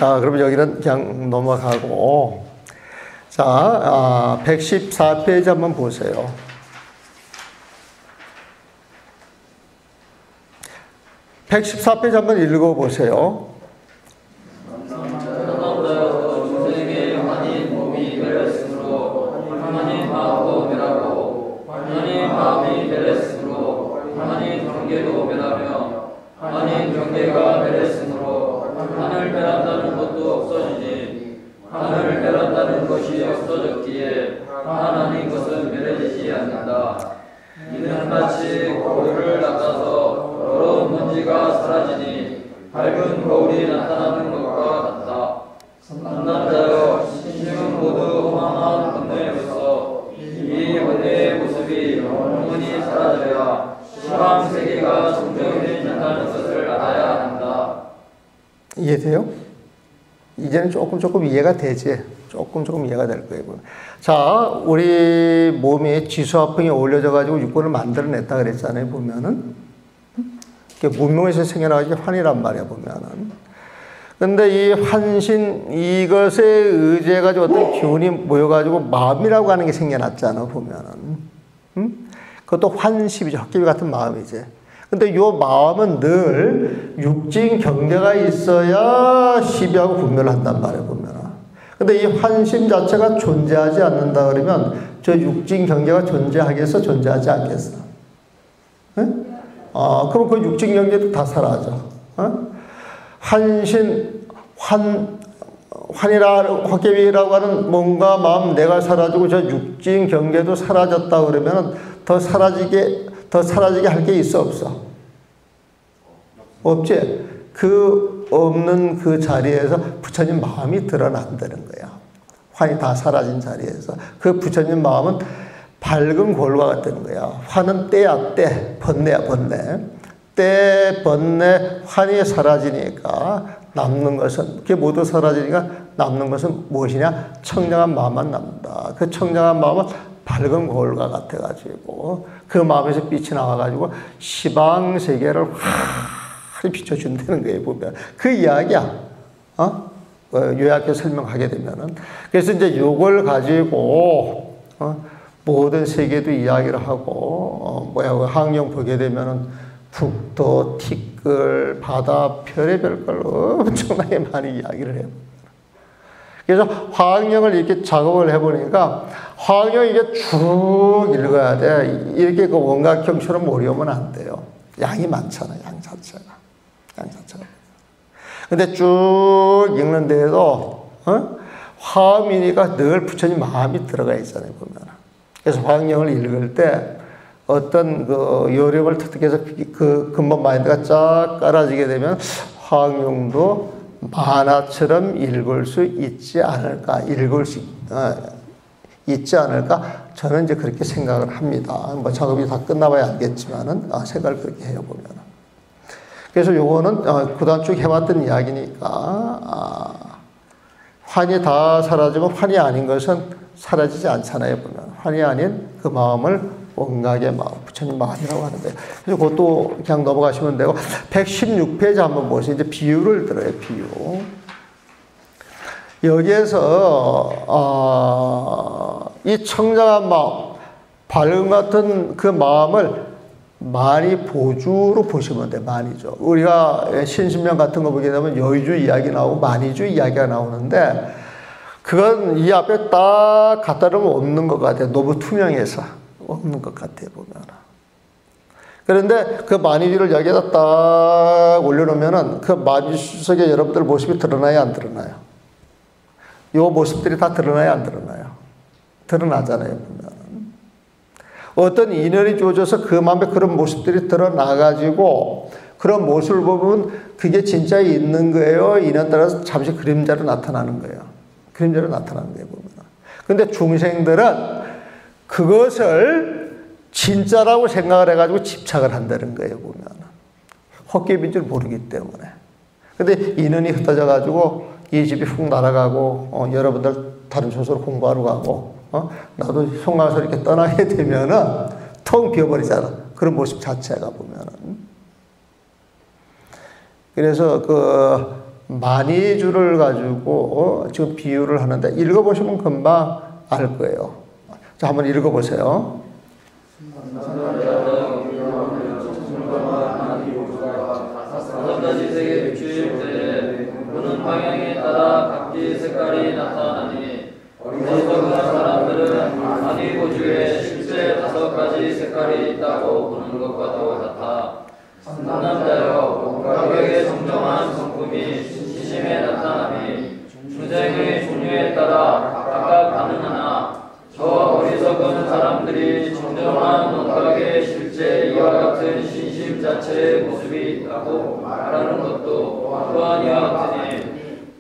자, 그러면 여기는 그냥 넘어가고. 자, 114페이지 한번 보세요. 114페이지 한번 읽어보세요. 하나님 경계가 멸했으므로 하늘 멸한다는 것도 없어지지 하늘을 멸한다는 것이 없어졌기에 하나님 것은 멸해지지 않는다. 이는 마치 거울을 닦아서 더러운 먼지가 사라지니 밝은 거울이 나타나는 것과 같다. 남자여 신중은 모두 험한 번뇌로서 이 번뇌의 모습이 영원히 사라져야 시방 세계가 정정해진다는 것을 알아야 한다. 이해돼요? 이제는 조금 이해가 되지. 조금 이해가 될 거예요. 자, 우리 몸에 지수화풍이 올려져 가지고 육군을 만들어냈다 그랬잖아요. 보면은 문명에서 생겨나가지고 환이란 말이야. 보면은. 근데 이 환신 이것에 의지해가지고 어떤 기운이 모여가지고 마음이라고 하는 게 생겨났잖아. 보면은. 그것도 환십이죠. 헛개비 같은 마음이지. 근데 요 마음은 늘 육진 경계가 있어야 시비하고 분별을 한단 말이에요, 보면. 근데 이 환심 자체가 존재하지 않는다 그러면 저 육진 경계가 존재하겠어? 존재하지 않겠어? 그럼 그 육진 경계도 다 사라져. 환신, 헛개비라고 하는 몸과 마음, 내가 사라지고 저 육진 경계도 사라졌다 그러면 더 사라지게 할 게 있어, 없어? 없지? 그 없는 그 자리에서 부처님 마음이 드러난다는 거야. 환이 다 사라진 자리에서. 그 부처님 마음은 밝은 골과 같다는 거야. 환은 때야, 때. 번뇌야, 번뇌. 때, 번뇌, 환이 사라지니까 남는 것은, 그게 모두 사라지니까 남는 것은 무엇이냐? 청량한 마음만 남는다. 그 청량한 마음은 밝은 거울과 같아가지고 그 마음에서 빛이 나와가지고 시방 세계를 환히 비춰준다는 거예요. 보면 그 이야기야. 요약해서 설명하게 되면은 그래서 이제 요걸 가지고 모든 세계도 이야기를 하고 항영 보게 되면은 북도, 티끌, 바다, 별의별 걸 엄청나게 많이 이야기를 해요. 그래서 화학령을 이렇게 작업을 해보니까 화학령 이게 쭉 읽어야 돼. 이렇게 그 원각형처럼 어려우면 안 돼요. 양이 많잖아, 양 자체가. 근데 쭉 읽는데도, 화음이니까 늘 부처님 마음이 들어가 있잖아요, 보면. 그래서 화학령을 읽을 때 어떤 그 요령을 터득해서 그 근본 마인드가 쫙 깔아지게 되면 화학령도 만화처럼 읽을 수 있지 않을까, 있지 않을까, 저는 이제 그렇게 생각을 합니다. 뭐 작업이 다 끝나봐야 알겠지만은, 생각을 그렇게 해요, 보면. 그래서 요거는, 그동안 쭉 해왔던 이야기니까, 환이 다 사라지면 환이 아닌 것은 사라지지 않잖아요, 보면. 환이 아닌 그 마음을 원각의 마음, 부처님 마음이라고 하는데. 그래서 그것도 그냥 넘어가시면 되고, 116페이지 한번 보세요. 이제 비유를 들어요, 비유. 여기에서, 이 청정한 마음, 밝음 같은 그 마음을 많이 보주로 보시면 돼요, 많이죠. 우리가 신신명 같은 거 보게 되면 여의주 이야기 나오고 많이주 이야기가 나오는데, 그건 이 앞에 딱 갖다 놓으면 없는 것 같아요. 너무 투명해서. 없는 것 같아요, 보면. 그런데 그 만이주를 여기에다 딱 올려놓으면은 그 만이주 속에 여러분들 모습이 드러나요, 안 드러나요? 요 모습들이 다 드러나요, 안 드러나요? 드러나잖아요, 보면. 어떤 인연이 주어져서 그 마음에 그런 모습들이 드러나가지고 그런 모습을 보면 그게 진짜 있는 거예요? 인연 따라서 잠시 그림자로 나타나는 거예요. 그림자로 나타나는 거예요, 보면. 근데 중생들은 그것을 진짜라고 생각을 해가지고 집착을 한다는 거예요, 보면. 헛개비인 줄 모르기 때문에. 근데 인연이 흩어져가지고 이 집이 훅 날아가고, 여러분들 다른 곳으로 공부하러 가고, 나도 송가서 이렇게 떠나게 되면은 텅 비어버리잖아. 그런 모습 자체가 보면은. 그래서 만이주를 가지고 지금 비유를 하는데 읽어보시면 금방 알 거예요. 자, 한번 읽어보세요. 다섯 가지 색의 비추일 때에 보는 방향에 따라 각기 색깔이 나타나니 어리석은 사람들은 만이 보주에 실제 다섯 가지 색깔이 있다고 보는 것과도 같아. 상남자여, 가격의 정정한 성품이 시심에 나타나니 중생의 종류에 따라 각각 다르나 저 어리석은 사람들이 정정한 원각의 실제 이와 같은 신심 자체의 모습이 있다고 말하는 것도 또한 이와 같으니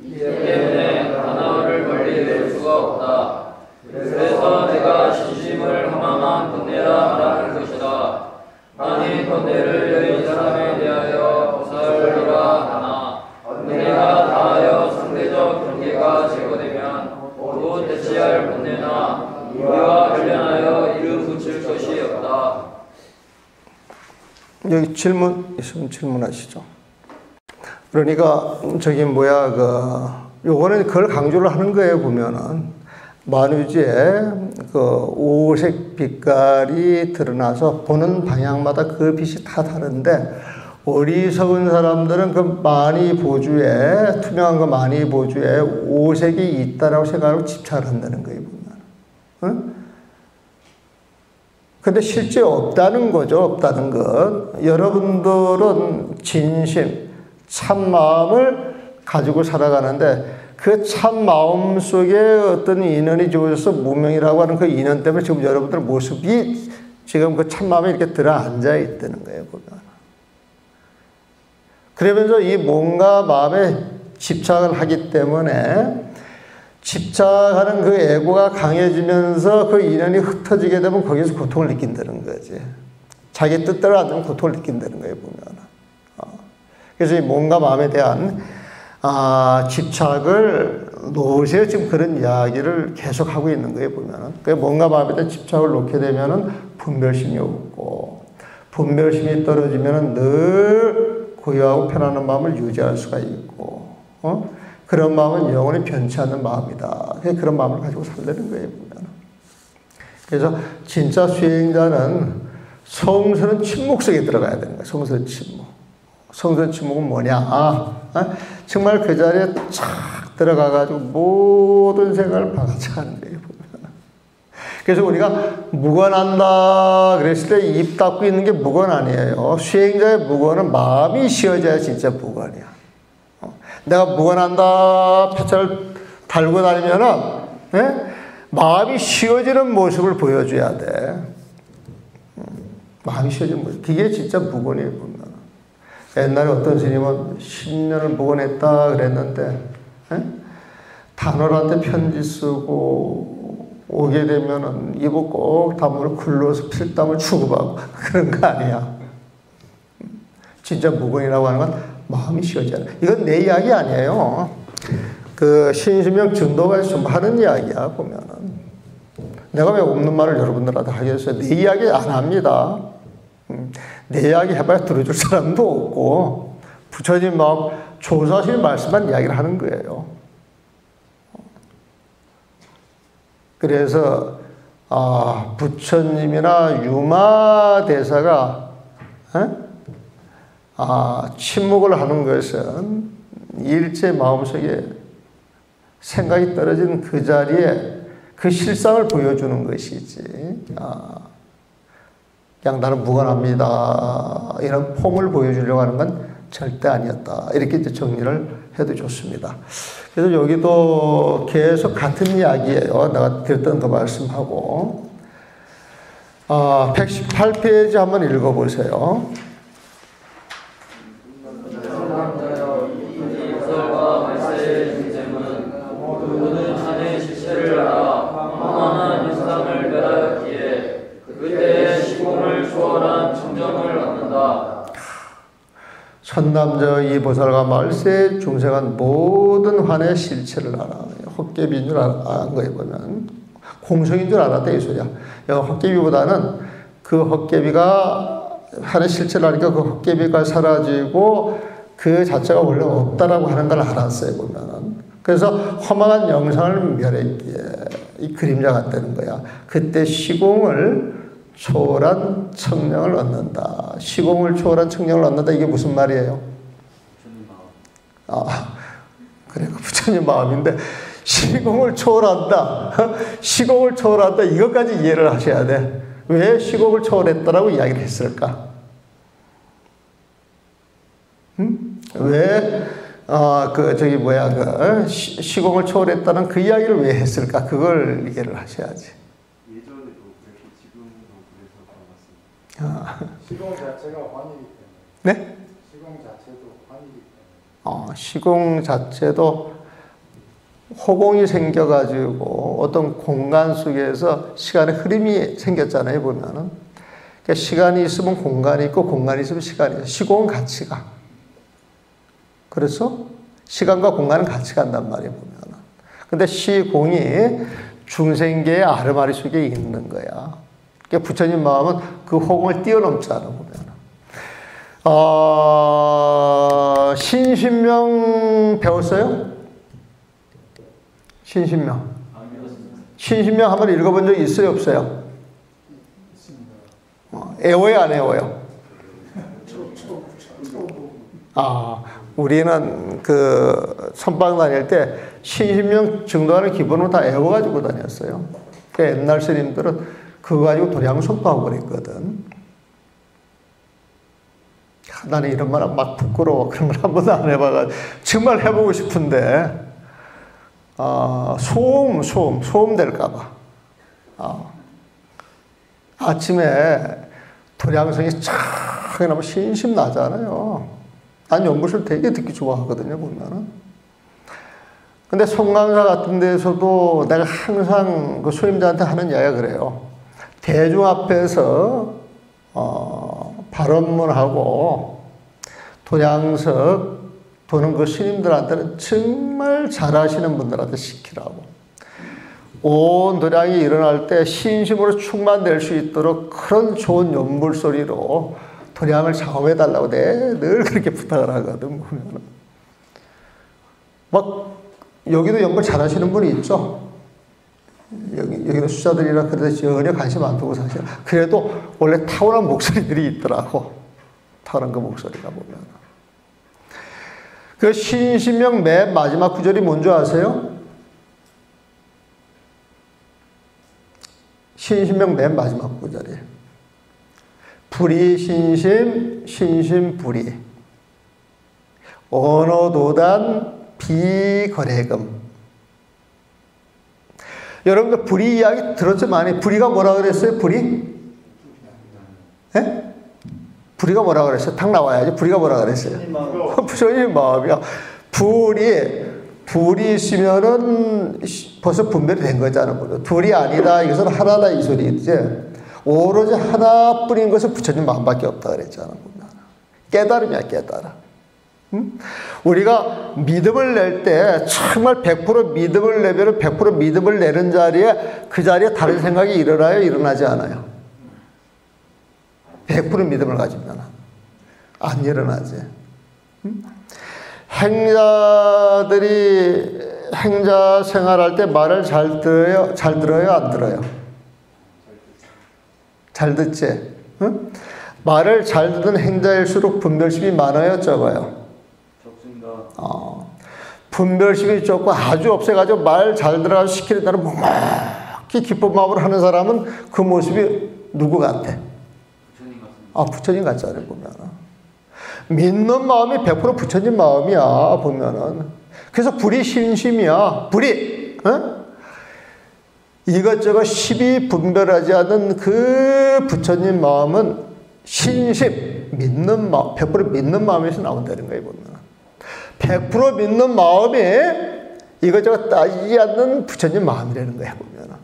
이 때문에 하나를 멀리 낼 수가 없다. 그래서 내가 신심을 허망한 번뇌라 말하는 것이다. 만일 번뇌를 여인 사람에 대하여 보살이라 하나 번뇌가 다하여 상대적 경계가 제거되면 또 대체할 번뇌나 이와 관련하여 이름 붙일 것이 없다. 여기 질문 있으면 질문하시죠. 그러니까 저기 요거는 그걸 강조를 하는 거예요. 보면은 만유지에 그 오색 빛깔이 드러나서 보는 방향마다 그 빛이 다 다른데 어리석은 사람들은 그 만이 보주에 투명한 그 만이 보주에 오색이 있다라고 생각하고 집착을 한다는 거예요. 보면. 근데 실제 없다는 거죠. 없다는 것. 여러분들은 진심, 참 마음을 가지고 살아가는데 그 참 마음 속에 어떤 인연이 주어져서 무명이라고 하는 그 인연 때문에 지금 여러분들 모습이 지금 그 참 마음에 이렇게 들어 앉아 있다는 거예요. 보면. 그러면서 이 뭔가 마음에 집착을 하기 때문에 집착하는 그 애고가 강해지면서 그 인연이 흩어지게 되면 거기서 고통을 느낀다는 거지. 자기 뜻대로 안 되면 고통을 느낀다는 거예요, 보면. 그래서 이 뭔가 마음에 대한 집착을 놓으세요. 지금 그런 이야기를 계속 하고 있는 거예요, 보면은. 그 뭔가 마음에 대한 집착을 놓게 되면은 분별심이 없고, 분별심이 떨어지면은 늘 고요하고 편안한 마음을 유지할 수가 있고, 그런 마음은 영원히 변치 않는 마음이다. 그런 마음을 가지고 살려는 거예요, 보면. 그래서 진짜 수행자는 성스러운 침묵 속에 들어가야 되는 거예요. 성스러운 침묵. 성스러운 침묵은 뭐냐? 정말 그 자리에 착 들어가가지고 모든 생각을 박아차는 거예요, 보면. 그래서 우리가 무건한다 그랬을 때 입 닫고 있는 게 무건 아니에요. 수행자의 무건은 마음이 쉬어져야 진짜 무건이야. 내가 무건한다 표차를 달고 다니면은 마음이 쉬어지는 모습을 보여줘야 돼. 마음이 쉬어지는 모습. 그게 진짜 무건이에요, 보면. 옛날에 어떤 스님은 10년을 무건했다 그랬는데 단월한테 편지 쓰고 오게 되면은 입을 꼭 다물고 굴러서 필땀을 주고받고 그런 거 아니야. 진짜 무건이라고 하는 건 마음이 쉬어져야 돼. 이건 내 이야기 아니에요. 그 신심영 증도가 좀 하는 이야기야, 보면은. 내가 왜 없는 말을 여러분들한테 하겠어요? 내 이야기 안 합니다. 내 이야기 해봐야 들어줄 사람도 없고, 부처님 마음 조사하시는 말씀만 이야기를 하는 거예요. 그래서, 부처님이나 유마대사가, 침묵을 하는 것은 일제 마음속에 생각이 떨어진 그 자리에 그 실상을 보여주는 것이지. 그냥 나는 무관합니다. 이런 폼을 보여주려고 하는 건 절대 아니었다. 이렇게 이제 정리를 해도 좋습니다. 그래서 여기도 계속 같은 이야기예요. 내가 드렸던 그 말씀하고. 118페이지 한번 읽어보세요. 천남저 이 보살과 말세 중생한 모든 환의 실체를 알아. 헛개비인 줄 아는 거에 보면 공성인 줄 알았다 이 소리야. 헛개비보다는 그 헛개비가 환의 실체를 아니까 그 헛개비가 사라지고 그 자체가 원래 없다라고 하는 걸 알았어요, 보면은. 그래서 허망한 영상을 멸했기에 이 그림자 같다는 거야. 그때 시공을 초월한 청량을 얻는다. 시공을 초월한 청량을 얻는다. 이게 무슨 말이에요? 그래, 부처님 마음인데, 시공을 초월한다. 시공을 초월한다. 이것까지 이해를 하셔야 돼. 왜 시공을 초월했다라고 이야기를 했을까? 왜, 시공을 초월했다는 그 이야기를 왜 했을까? 그걸 이해를 하셔야지. 예전에도 그랬고, 지금도 그래서 그런 것 같습니다. 시공 자체가 환이기 때문에. 네? 시공 자체도 환이기 때문에. 시공 자체도 허공이 생겨가지고 어떤 공간 속에서 시간의 흐름이 생겼잖아요, 보면은. 그러니까 시간이 있으면 공간이 있고, 공간이 있으면 시간이 있어. 시공은 같이 가. 그래서 시간과 공간은 같이 간단 말이에요, 보면은. 근데 시공이 중생계의 아르마리 속에 있는 거야. 그러니까 부처님 마음은 그 허공을 뛰어넘잖아, 보면은. 신신명 배웠어요? 신신명. 신신명 한번 읽어본 적 있어요, 없어요? 애워요, 안 애워요? 우리는 그 선방 다닐 때 신신명 증도하는 기본으로 다 애워가지고 다녔어요. 그러니까 옛날 스님들은 그거 가지고 도량송파하고 그랬거든. 나는 이런 말 막 부끄러워. 그런 걸 한 번도 안 해봐가지고 정말 해보고 싶은데 소음 될까봐. 아침에 도량성이 촥 나면 신심 나잖아요. 난 연불을 되게 듣기 좋아하거든요, 보면은. 근데 송강사 같은 데서도 내가 항상 그 소임자한테 하는 이야기가 그래요. 대중 앞에서, 발언문하고 도량석 도는 그 스님들한테는 정말 잘하시는 분들한테 시키라고. 온 도량이 일어날 때 신심으로 충만될 수 있도록 그런 좋은 연불 소리로 도량을 작업해달라고 늘 그렇게 부탁을 하거든, 보면은. 여기도 연불 잘하시는 분이 있죠? 여기는 수자들이라 그래도 전혀 관심 안 두고 사실. 그래도 원래 타고난 목소리들이 있더라고. 타고난 그 목소리가 보면. 그 신신명 맨 마지막 구절이 뭔지 아세요? 신신명 맨 마지막 구절이에요. 불이신심, 신심불이. 언어도단 비거래금. 여러분들 불이 이야기 들었죠? 많이. 불이가 뭐라 그랬어요? 불이? 예? 불이가 뭐라 그랬어요? 탁 나와야지. 불이가 뭐라 그랬어요? 부처님 마음이야. 불이 있으면은 벌써 분별이 된 거잖아요. 둘이 아니다. 이것은 하나다. 이 소리지. 오로지 하나뿐인 것은 부처님 마음밖에 없다 그랬잖아. 깨달음이야, 깨달음. 우리가 믿음을 낼 때 정말 100% 믿음을 내면 100% 믿음을 내는 자리에 그 자리에 다른 생각이 일어나요? 일어나지 않아요? 100% 믿음을 가지면 안 일어나지. 행자들이 행자 생활할 때 말을 잘 들어요? 안 들어요? 잘 듣지? 응? 말을 잘 듣는 행자일수록 분별심이 많아요? 적어요? 적습니다. 분별심이 적고 아주 없애가지고 말 잘 들어가서 시키는 대로 묵묵히 기쁜 마음으로 하는 사람은 그 모습이 누구 같아? 부처님 같습니다. 부처님 같잖아요, 보면은. 믿는 마음이 100% 부처님 마음이야, 보면은. 그래서 불이 신심이야. 불이, 어? 이것저것 십이 분별하지 않는 그 부처님 마음은 신심, 믿는 마음, 100% 믿는 마음에서 나온다는 거예요, 보면. 100% 믿는 마음이 이것저것 따지지 않는 부처님 마음이라는 거예요, 보면.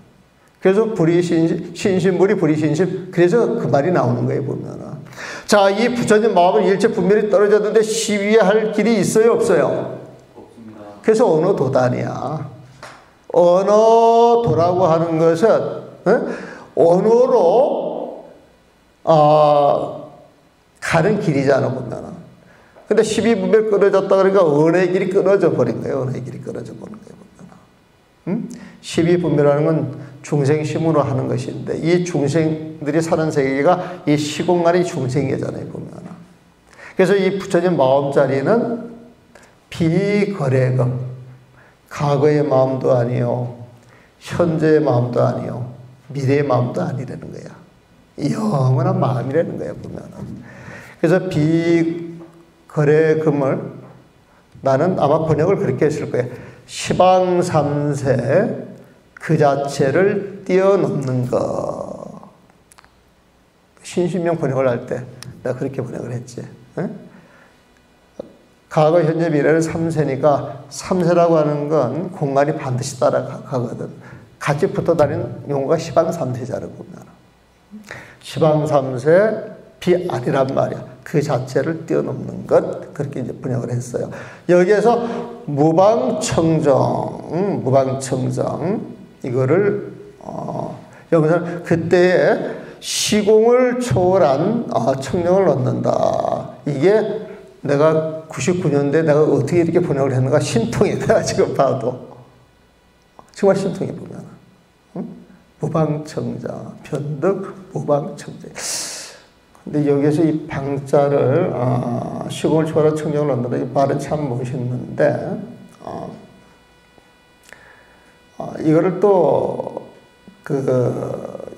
그래서 불이 신심불이 불이 신심. 그래서 그 말이 나오는 거예요, 보면. 자, 이 부처님 마음은 일체 분별이 떨어졌는데 시위할 길이 있어요, 없어요? 없습니다. 그래서 어느 도단이야. 언어도라고 하는 것은 언어로 가는 길이잖아, 보면. 근데 12분별 끊어졌다 그러니까 언의 길이 끊어져 버린 거예요. 언의 길이 끊어져 버린 거예요. 12분별하는 건 중생심으로 하는 것인데 이 중생들이 사는 세계가 이 시공간이 중생이잖아요. 보면. 그래서 이 부처님 마음자리는 비거래금, 과거의 마음도 아니요, 현재의 마음도 아니요, 미래의 마음도 아니라는 거야. 영원한 마음이라는 거야, 보면은. 그래서 비거래금을 나는 아마 번역을 그렇게 했을 거예요. 시방삼세 그 자체를 뛰어넘는 것. 신신명 번역을 할 때 내가 그렇게 번역을 했지. 에? 과거, 현재, 미래는 3세니까 3세라고 하는 건 공간이 반드시 따라가거든. 같이 붙어 다니는 용어가 시방삼세자라고 보면. 시방삼세 비아니란 말이야. 그 자체를 뛰어넘는 것. 그렇게 이제 번역을 했어요. 여기에서 무방청정, 이거를, 여기서 그때의 시공을 초월한 청정을 얻는다. 이게 내가 99년도에 내가 어떻게 이렇게 번역을 했는가 신통이 내가 지금 봐도. 정말 신통이 보면. 무방청자, 변득, 무방청자. 근데 여기서 이 방자를, 시공을 초월한 청정을 얻는다. 이 말은 참 멋있는데, 이거를 또,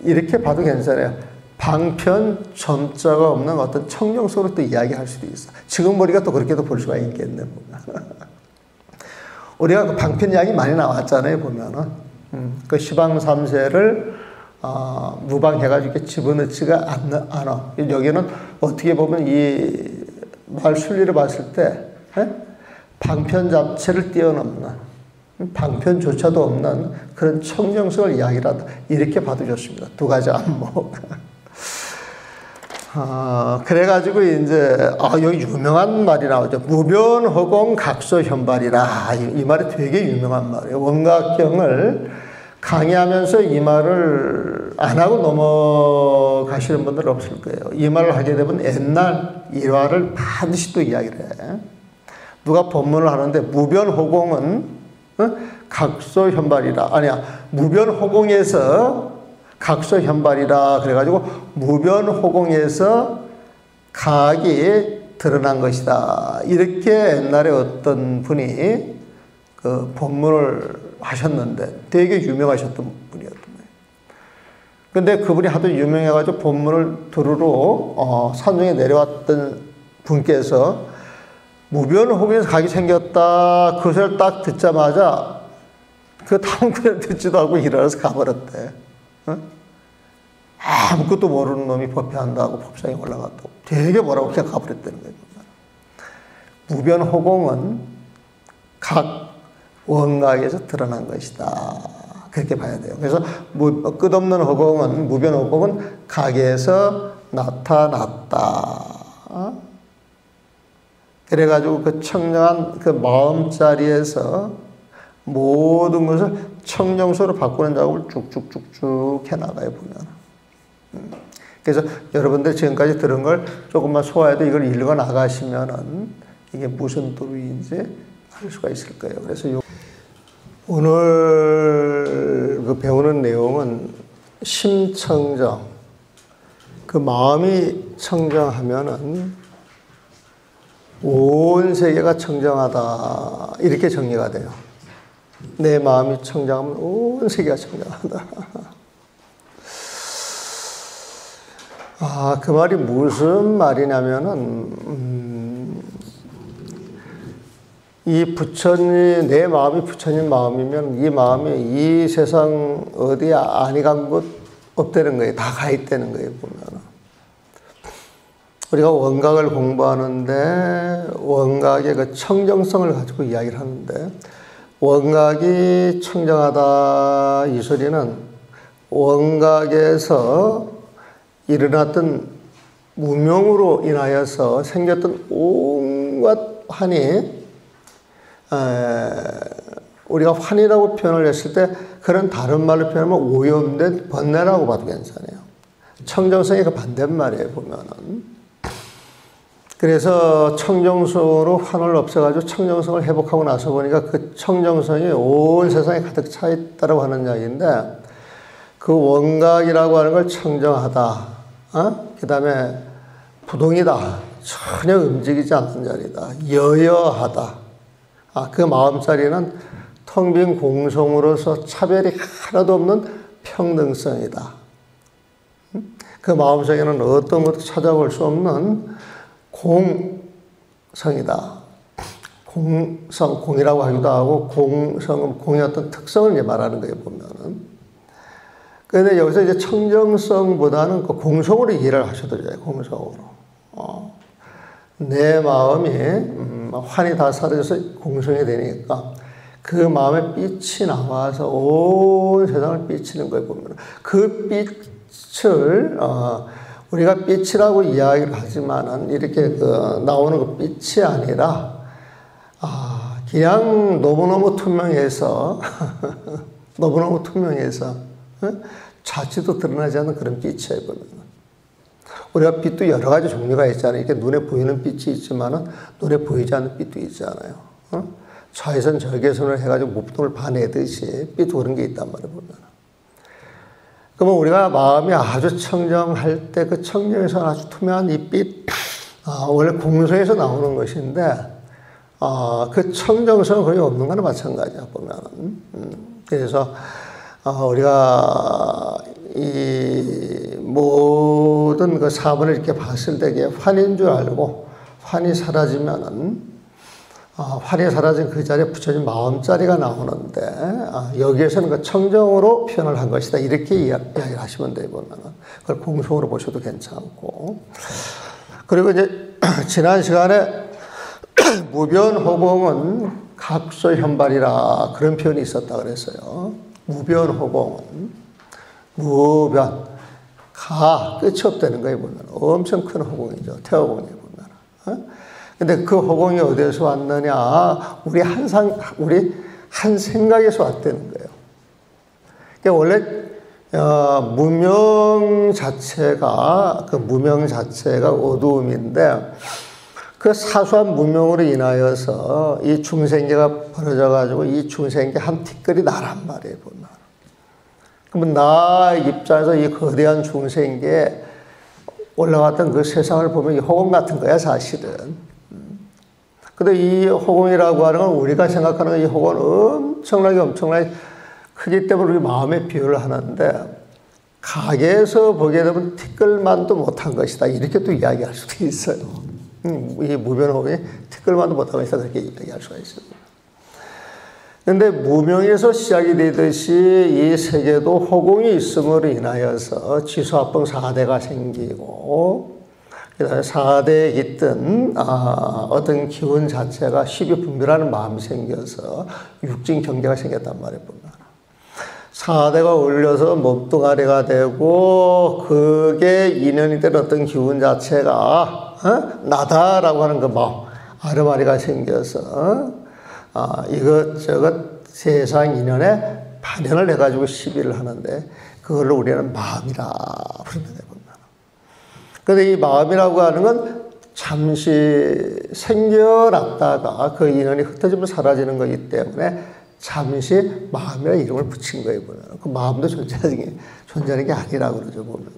이렇게 봐도 괜찮아요. 방편, 점자가 없는 어떤 청정소로 또 이야기할 수도 있어. 지금 우리가 또 그렇게도 볼 수가 있겠네, 보면. 우리가 그 방편 이야기 많이 나왔잖아요, 보면은. 그 시방삼세를, 무방해가지고 집어넣지가 않아. 여기는 어떻게 보면 이 말 순리를 봤을 때, 방편 자체를 뛰어넘는, 방편조차도 없는 그런 청정성을 이야기를 한다. 이렇게 봐도 좋습니다. 두 가지 안목. 그래가지고 이제 여기 유명한 말이 나오죠. 무변허공 각서현발이라. 이 말이 되게 유명한 말이에요. 원각경을 강의하면서 이 말을 안 하고 넘어가시는 분들 없을 거예요. 이 말을 하게 되면 옛날 일화를 반드시 또 이야기를 해. 누가 법문을 하는데 무변허공은 각서현발이라. 아니야. 무변허공에서 각서현발이라. 그래가지고 무변허공에서 각이 드러난 것이다. 이렇게 옛날에 어떤 분이 그 법문을 하셨는데 되게 유명하셨던 분이었던 거예요. 근데 그분이 하도 유명해가지고 법문을 들으러 산중에 내려왔던 분께서 무변허공에서 각이 생겼다. 그 소리를 딱 듣자마자 그 다음 그냥 듣지도 않고 일어나서 가버렸대. 아무것도 모르는 놈이 법회한다고 법상에 올라갔다고. 되게 뭐라고 그냥 가버렸다는 거예요. 무변허공은 각 원각에서 드러난 것이다. 그렇게 봐야 돼요. 그래서 끝없는 허공은, 무변허공은 각에서 나타났다. 그래가지고 그 청정한 그 마음자리에서 모든 것을 청정소로 바꾸는 작업을 쭉쭉쭉쭉 해나가요, 보면. 그래서 여러분들 지금까지 들은 걸 조금만 소화해도 이걸 읽어 나가시면은 이게 무슨 도리인지 알 수가 있을 거예요. 그래서 오늘 그 배우는 내용은 심청정. 그 마음이 청정하면은 온 세계가 청정하다. 이렇게 정리가 돼요. 내 마음이 청정하면 온 세계가 청정하다. 그 말이 무슨 말이냐면은, 이 부처님, 내 마음이 부처님 마음이면 이 마음이 이 세상 어디에 아니 간 곳 없다는 거예요. 다 가 있다는 거예요, 보면은. 우리가 원각을 공부하는데 원각의 그 청정성을 가지고 이야기를 하는데 원각이 청정하다 이 소리는 원각에서 일어났던 무명으로 인하여서 생겼던 온갖 환이 우리가 환이라고 표현을 했을 때 그런 다른 말로 표현하면 오염된 번뇌라고 봐도 괜찮아요. 청정성이 그 반대말이에요, 보면은. 그래서 청정성으로 환을 없애가지고 청정성을 회복하고 나서 보니까 그 청정성이 온 세상에 가득 차 있다고 하는 이야기인데, 그 원각이라고 하는 걸 청정하다. 그 다음에 부동이다. 전혀 움직이지 않는 자리다. 여여하다. 그 마음자리는 텅 빈 공성으로서 차별이 하나도 없는 평등성이다. 그 마음속에는 어떤 것도 찾아볼 수 없는 공성이다. 공성, 공이라고 하기도 하고, 공성은 공의 어떤 특성을 이제 말하는 거예요, 보면은. 그런데 여기서 이제 청정성보다는 그 공성으로 이해를 하셔도 돼요, 공성으로. 내 마음이, 환이 다 사라져서 공성이 되니까, 그 마음에 빛이 나와서 온 세상을 비치는 거예요, 보면. 그 빛을, 우리가 빛이라고 이야기를 하지만은 이렇게 나오는 그 빛이 아니라, 그냥 너무너무 투명해서, 너무너무 투명해서, 자취도 드러나지 않는 그런 빛이에요, 보면. 우리가 빛도 여러 가지 종류가 있잖아요. 이렇게 눈에 보이는 빛이 있지만은 눈에 보이지 않는 빛도 있잖아요. 좌회선 절개선을 해가지고 목동을 봐내듯이 빛도 그런 게 있단 말이에요, 보면. 그러면 우리가 마음이 아주 청정할 때 그 청정에서 아주 투명한 이 빛, 원래 공성에서 나오는 것인데, 그 청정성은 거의 없는 거나 마찬가지야, 보면은. 그래서, 우리가 이 모든 그 사본을 이렇게 봤을 때 이게 환인 줄 알고, 환이 사라지면은, 환이 사라진 그 자리에 붙여진 마음자리가 나오는데, 여기에서는 그 청정으로 표현을 한 것이다. 이렇게 이야기를 하시면 돼요, 보면은. 그걸 공성으로 보셔도 괜찮고. 그리고 이제, 지난 시간에 무변호공은 각소현발이라 그런 표현이 있었다 그랬어요. 무변호공은, 무변, 끝이 없다는 거예요, 보면. 엄청 큰 호공이죠. 태호공에 보면. 근데 그 호공이 어디에서 왔느냐? 우리 한 생각에서 왔다는 거예요. 그러니까 원래, 무명 자체가 어두움인데, 그 사소한 무명으로 인하여서 이 중생계가 벌어져가지고 이 중생계 한 티끌이 나란 말이에요, 보면. 그러면 나 입장에서 이 거대한 중생계에 올라갔던 그 세상을 보면 이 호공 같은 거야, 사실은. 근데 이 호공이라고 하는 건 우리가 생각하는 이 호공은 엄청나게 크기 때문에 우리 마음에 비유를 하는데, 가게에서 보게 되면 티끌만도 못한 것이다. 이렇게 또 이야기할 수도 있어요. 이 무변호공이 티끌만도 못한 것이다. 그렇게 이야기할 수가 있습니다. 그런데 무명에서 시작이 되듯이 이 세계도 호공이 있음으로 인하여서 지수합봉 4대가 생기고, 그 다음에 4대에 깃든 어떤 기운 자체가 쉽이 분별하는 마음이 생겨서 육진 경계가 생겼단 말이에요, 보면. 4대가 올려서 몸뚱아리가 되고, 그게 인연이 된 어떤 기운 자체가 나다라고 하는 그 마음, 아르마리가 생겨서 이것저것 세상 인연에 반연을 해가지고 시비를 하는데, 그걸로 우리는 마음이라 부르는 거예요. 그런데 이 마음이라고 하는 건 잠시 생겨났다가 그 인연이 흩어지면 사라지는 거기 때문에 잠시 마음이라는 이름을 붙인 거예요, 보면. 그 마음도 존재하는 게 아니라고 그러죠, 보면.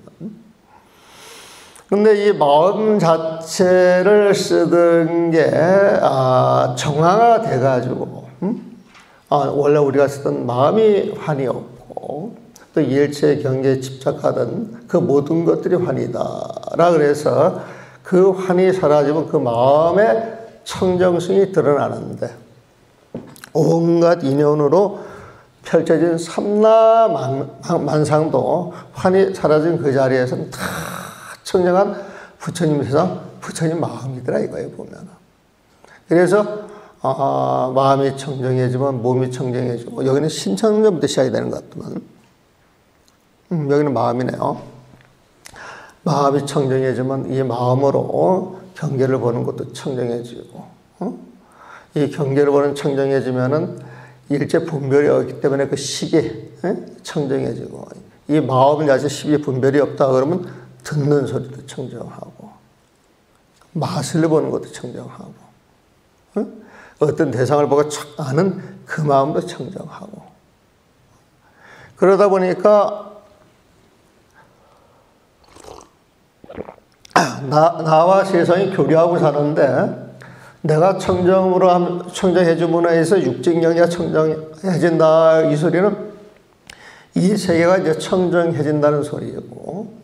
근데 이 마음 자체를 쓰던 게, 정화가 돼가지고, 원래 우리가 쓰던 마음이 환이었고, 또 일체 경계에 집착하던 그 모든 것들이 환이다라 그래서 그 환이 사라지면 그 마음의 청정성이 드러나는데, 온갖 인연으로 펼쳐진 삼라만상도 환이 사라진 그 자리에서는 다 청정한 부처님 세상, 부처님 마음이더라 이거예요, 보면. 그래서 마음이 청정해지면 몸이 청정해지고, 여기는 신청정부터 시작이 되는 것 같지만, 여기는 마음이네요. 마음이 청정해지면 이 마음으로 경계를 보는 것도 청정해지고, 이 경계를 보는 청정해지면은 일체 분별이 없기 때문에 그 시계 청정해지고, 이 마음 자체 시비 분별이 없다 그러면 듣는 소리도 청정하고, 맛을 보는 것도 청정하고, 어떤 대상을 보고 아는 그 마음도 청정하고. 그러다 보니까 나와 세상이 교류하고 사는데, 내가 청정해줌으로 해서 육직영리가 청정해진다, 이 소리는 이 세계가 이제 청정해진다는 소리이고,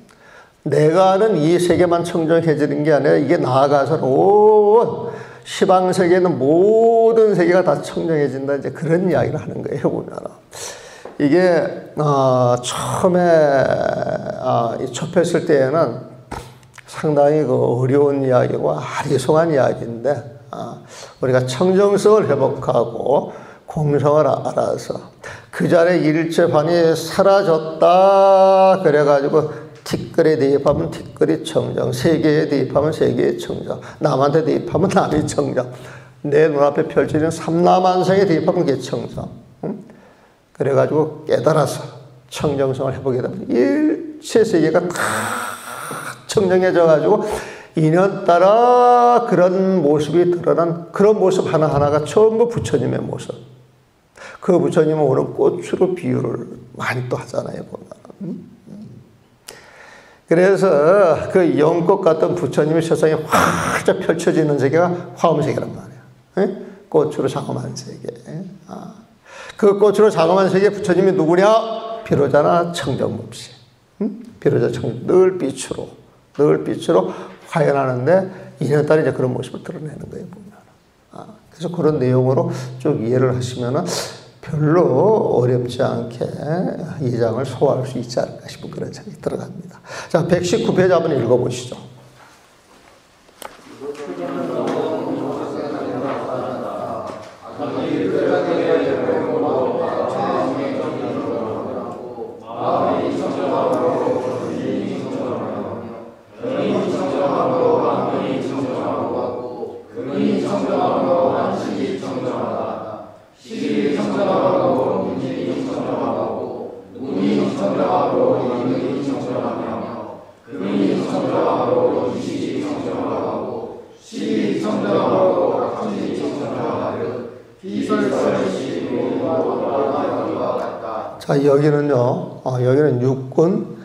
내가 아는 이 세계만 청정해지는 게 아니라 이게 나아가서 온 시방세계에 있는 모든 세계가 다 청정해진다, 이제 그런 이야기를 하는 거예요, 보면. 이게 처음에 접했을 때에는 상당히 어려운 이야기고 아리송한 이야기인데, 우리가 청정성을 회복하고 공성을 알아서 그 자리에 일체반이 사라졌다 그래가지고 티끌에 대입하면 티끌이 청정, 세계에 대입하면 세계의 청정, 남한테 대입하면 남의 청정, 내 눈앞에 펼쳐지는 삼라만상에 대입하면 그게 청정. 그래가지고 깨달아서 청정성을 해보게 되면 일체 세계가 다 청정해져가지고 인연 따라 그런 모습이 드러난 그런 모습 하나하나가 전부 부처님의 모습. 그 부처님은 오늘 꽃으로 비유를 많이 또 하잖아요, 보면. 그래서 그 연꽃 같은 부처님의 세상에 활짝 펼쳐지는 세계가 화엄세계란 말이에요. 꽃으로 장엄한 세계. 그 꽃으로 장엄한 세계 부처님이 누구냐? 비로자나 청정법시. 비로자 청정, 늘 빛으로 화연하는데 인연 따라 이제 그런 모습을 드러내는 거예요, 보면. 그래서 그런 내용으로 쭉 이해를 하시면은 별로 어렵지 않게 이 장을 소화할 수 있지 않을까 싶은 그런 생각이 들어갑니다. 자, 119페이지 한번 읽어보시죠. 자, 여기는 육군,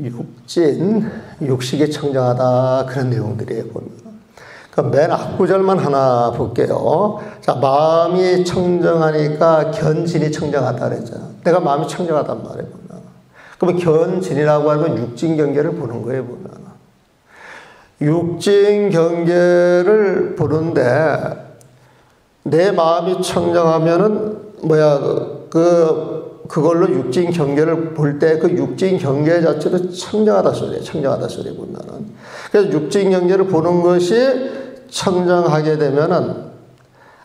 육진, 육식이 청정하다, 그런 내용들이에요, 보면. 그럼 맨 앞구절만 하나 볼게요. 자, 마음이 청정하니까 견진이 청정하다 그랬잖아. 내가 마음이 청정하단 말이에요, 보면. 그러면 견진이라고 하면 육진 경계를 보는 거예요, 보면. 육진 경계를 보는데, 내 마음이 청정하면은, 그걸로 육진 경계를 볼 때 그 육진 경계 자체도 청정하다 소리예요. 청정하다 소리 보면은. 그래서 육진 경계를 보는 것이 청정하게 되면은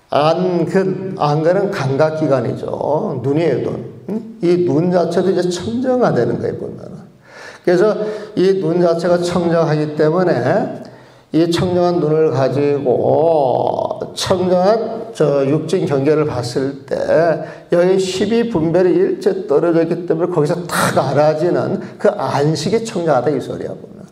안근은 감각기관이죠. 눈이에요, 눈. 이 눈 자체도 이제 청정화되는 거예요, 보면은. 그래서 이 눈 자체가 청정하기 때문에 이 청정한 눈을 가지고 청정한 육진 경계를 봤을 때 여기 12분별이 일제 떨어졌기 때문에 거기서 탁 알아지는 그 안식이 청정하다 이 소리야, 보면.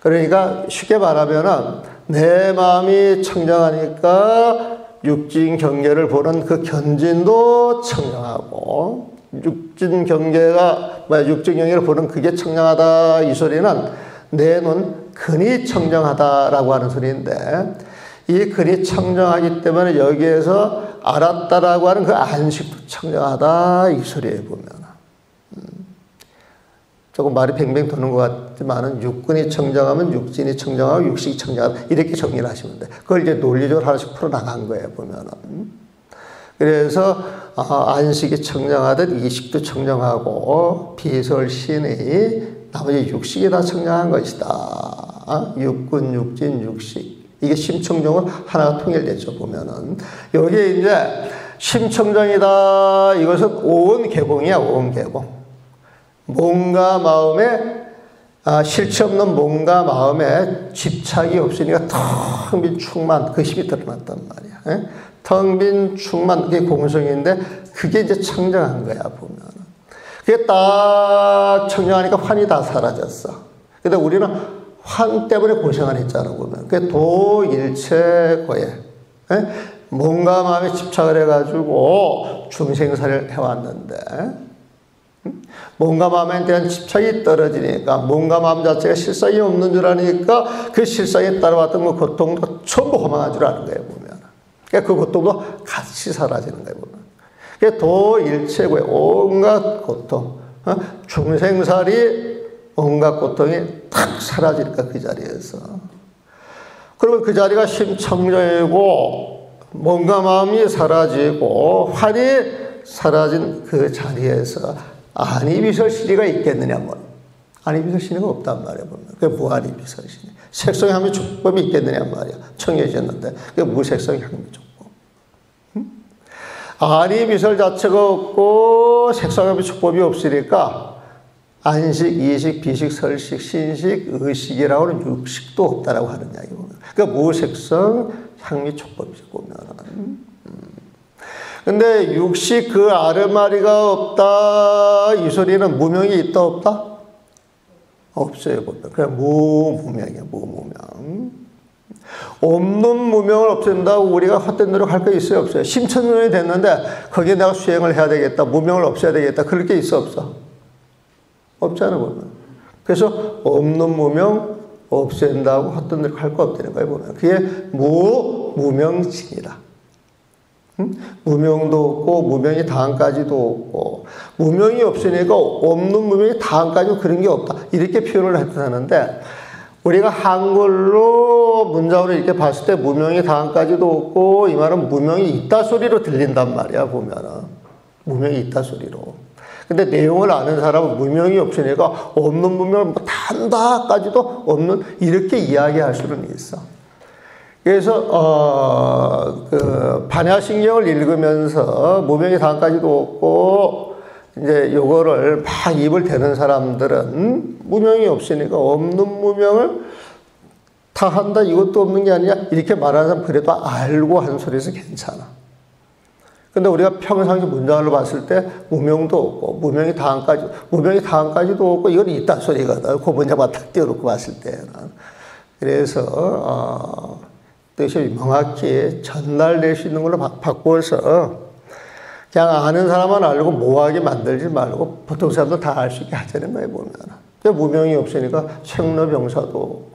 그러니까 쉽게 말하면은 내 마음이 청정하니까 육진 경계를 보는 그 견진도 청정하고, 육진 경계를 보는 그게 청정하다 이 소리는 내 눈 근이 청정하다라고 하는 소리인데, 이 근이 청정하기 때문에 여기에서 알았다라고 하는 그 안식도 청정하다 이 소리에 보면. 조금 말이 뱅뱅 도는 것 같지만은 육근이 청정하면 육진이 청정하고 육식이 청정하다 이렇게 정리를 하시면 돼. 그걸 이제 논리적으로 하나씩 풀어나간 거예요, 보면은. 그래서 안식이 청정하듯 이식도 청정하고 비설신의 나머지 육식이 다 청정한 것이다. 육근, 육진, 육식. 이게 심청정은 하나가 통일됐죠, 보면은. 여기에 이제 심청정이다. 이것은 온 개공이야, 온 개공. 몸과 마음에, 실체 없는 몸과 마음에 집착이 없으니까 텅 빈 충만, 그 힘이 드러났단 말이야. 텅 빈 충만, 그게 공성인데, 그게 이제 청정한 거야, 보면은. 그게 딱 청정하니까 환이 다 사라졌어. 근데 우리는 환 때문에 고생을 했잖아, 보면. 그 도일체고에, 예? 몸과 마음에 집착을 해가지고 중생사를 해왔는데, 몸과 마음에 대한 집착이 떨어지니까, 몸과 마음 자체가 실상이 없는 줄 아니까 그 실상에 따라왔던 그 고통도 전부 허망한 줄 아는 거예요, 보면. 그러니까 그 고통도 같이 사라지는 거예요, 보면. 그러니까 도일체고에 온갖 고통, 중생살이 온갖 고통이 탁 사라지니까 그 자리에서. 그러면 그 자리가 심청정이고 몸과 마음이 사라지고 활이 사라진 그 자리에서 안이비설시리가 있겠느냐 뭐. 안이비설시리가 없단 말이야 보면. 그게 무안이비설시리. 색성의 향미 촉법이 있겠느냐 말이야. 청해졌는데 그게 무색성의 향미 촉법. 안이비설 자체가 없고 색성의 향미 촉법이 없으니까 안식, 이식, 비식, 설식, 신식, 의식이라고 하는 육식도 없다라고 하는 이야기 보면. 그러니까 무색성, 향미, 촉법이죠, 보면. 근데 육식 그 아르마리가 없다, 이 소리는 무명이 있다, 없다? 없어요, 보면. 그냥 무무명이야, 무무명. 없는 무명을 없앤다고 우리가 헛된 노력할 게 있어요, 없어요? 심천년이 됐는데 거기에 내가 수행을 해야 되겠다, 무명을 없애야 되겠다, 그럴 게 있어, 없어? 없잖아, 보면. 그래서 없는 무명 없앤다고 헛된 노력 할 거 없다는 거예요, 보면. 그게 무명진이다. 무명도 없고, 무명이 다한까지도 없고, 무명이 없으니까 없는 무명이 다한까지 그런 게 없다. 이렇게 표현을 하는데, 우리가 한글로 문장으로 이렇게 봤을 때 무명이 다한까지도 없고, 이 말은 무명이 있다 소리로 들린단 말이야, 보면은. 무명이 있다 소리로. 근데 내용을 아는 사람은 무명이 없으니까 없는 무명을 뭐 단다까지도 없는 이렇게 이야기할 수는 있어. 그래서 그 반야신경을 읽으면서 무명이 다까지도 없고 이제 요거를 막 입을 대는 사람들은 무명이 없으니까 없는 무명을 다 한다 이것도 없는 게 아니냐 이렇게 말하는 사람 그래도 알고 한 소리에서 괜찮아. 근데 우리가 평상시 문장을 봤을 때 무명도 없고 무명이 다한까지도 없고 이건 있다 소리거든. 그 문장만 탁 띄워놓고 봤을 때는. 그래서 뜻이 명확히 전달될 수 있는 걸로 바꾸어서 그냥 아는 사람만 알고 모호하게 만들지 말고 보통 사람도 다 알 수 있게 하자는 거예요, 보면. 무명이 없으니까 생로병사도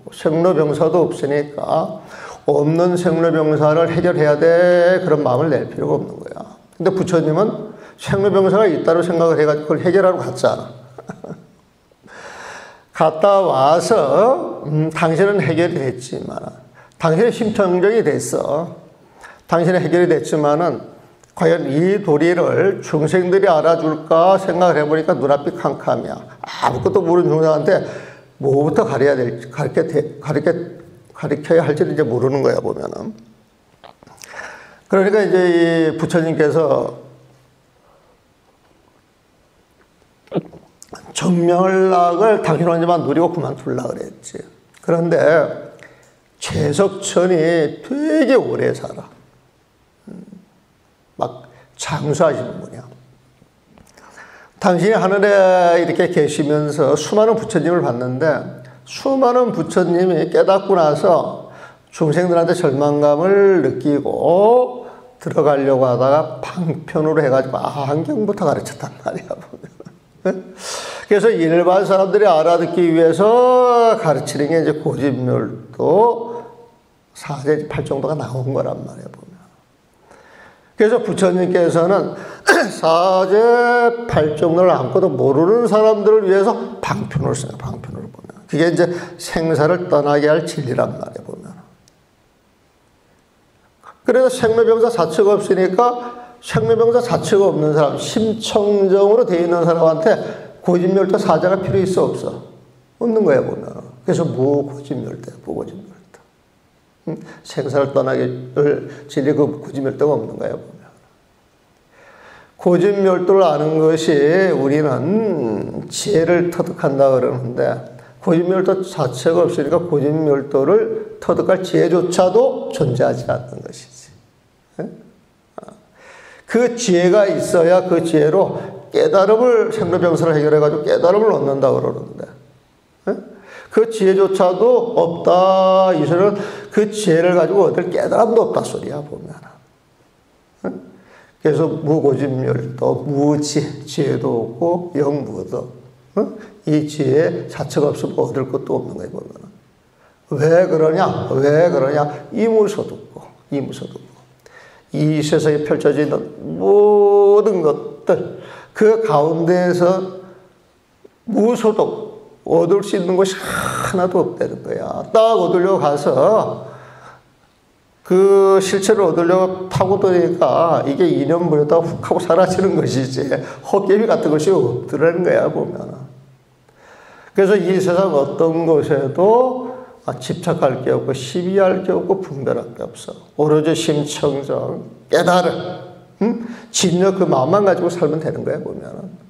없으니까 없는 생로병사를 해결해야 돼. 그런 마음을 낼 필요가 없는 거야. 근데 부처님은 생로병사가 있다고 생각을 해가지고 그걸 해결하러 갔잖아. 갔다 와서 당신은 해결이 됐지만 당신의 심청정이 됐어. 당신은 해결이 됐지만은 과연 이 도리를 중생들이 알아줄까 생각을 해보니까 눈앞이 캄캄이야. 아무것도 모르는 중생한테 뭐부터 가르쳐야 할지를 이제 모르는 거야, 보면은. 그러니까 이제 이 부처님께서 정명락을 당신 혼자만 누리고 그만둘라 그랬지. 그런데 최석천이 되게 오래 살아. 막 장수하시는 분이야. 당신이 하늘에 이렇게 계시면서 수많은 부처님을 봤는데 수많은 부처님이 깨닫고 나서 중생들한테 절망감을 느끼고 들어가려고 하다가 방편으로 해가지고 안경부터 가르쳤단 말이야. 그래서 일반 사람들이 알아듣기 위해서 가르치는 게 이제 고집멸도 사제 8정도가 나온 거란 말이야, 보면. 그래서 부처님께서는 사제 8정도를 아무것도 모르는 사람들을 위해서 방편을 써요, 방편으로 보면. 그게 이제 생사를 떠나게 할 진리란 말이야, 보면. 그래서 생로병사 자체가 없으니까 생로병사 자체가 없는 사람, 심청정으로 되어 있는 사람한테 고집멸도 사자가 필요 있어, 없어? 없는 거야, 보면. 그래서 무고집멸도야, 무고집멸도. 생사를 떠나게 진리 그 고집멸도가 없는 거야, 보면. 고집멸도를 아는 것이 우리는 지혜를 터득한다 그러는데 고집멸도 자체가 없으니까 고집멸도를 터득할 지혜조차도 존재하지 않는 것이지. 그 지혜가 있어야 그 지혜로 깨달음을 생로병사를 해결해가지고 깨달음을 얻는다 그러는데 그 지혜조차도 없다. 이서는 그 지혜를 가지고 얻을 깨달음도 없다 소리야 보면. 그래서 무고집멸도, 지혜도 없고 영무도. 이 지혜 자체가 없으면 얻을 것도 없는 거예요 보면. 왜 그러냐? 왜 그러냐? 이무소득고, 이무소득고. 이 세상에 펼쳐지는 모든 것들, 그 가운데에서 무소득, 얻을 수 있는 것이 하나도 없다는 거야. 딱 얻으려고 가서 그 실체를 얻으려고 타고 들으니까 이게 2년 보려다 훅 하고 사라지는 것이지 헛개비 같은 것이 없더라는 거야 보면. 그래서 이 세상 어떤 것에도 집착할 게 없고 시비할 게 없고 분별할 게 없어. 오로지 심청정 깨달음, 진력 그 마음만 가지고 살면 되는 거야 보면.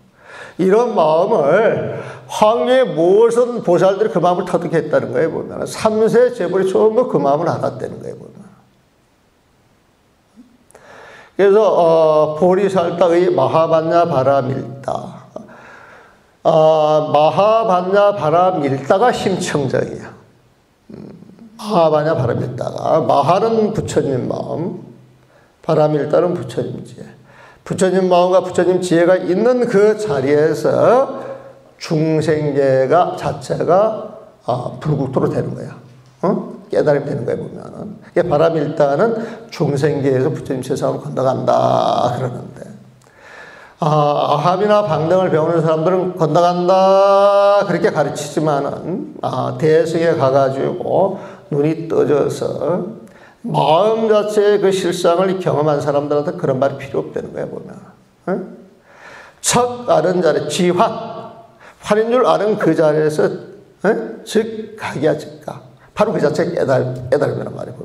이런 마음을 황제의 모든 보살들이 그 마음을 터득했다는 거예요 보면. 3세 재벌이 전부 그 마음을 알았다는 거예요 보면. 그래서 보리살다의 마하반야 바라밀다. 마하반야 바라밀다가 심청정이야. 마하반야 바라밀다가, 마하는 부처님 마음, 바라밀다는 부처님 지혜. 부처님 마음과 부처님 지혜가 있는 그 자리에서 중생계가 자체가 불국토로 되는 거야. 깨달음이 되는 거야 보면은. 바라밀다는 중생계에서 부처님 세상을 건너간다 그러는데, 아함이나 방등을 배우는 사람들은 건너간다 그렇게 가르치지만은 대승에 가가지고 눈이 떠져서 마음 자체의 그 실상을 경험한 사람들한테 그런 말이 필요 없다는 거야 보면. 척 아는 자리, 환인 줄 아는 그 자리에서 즉 각이야 즉각. 바로 그 자체가 깨달음이란 말이야 보면.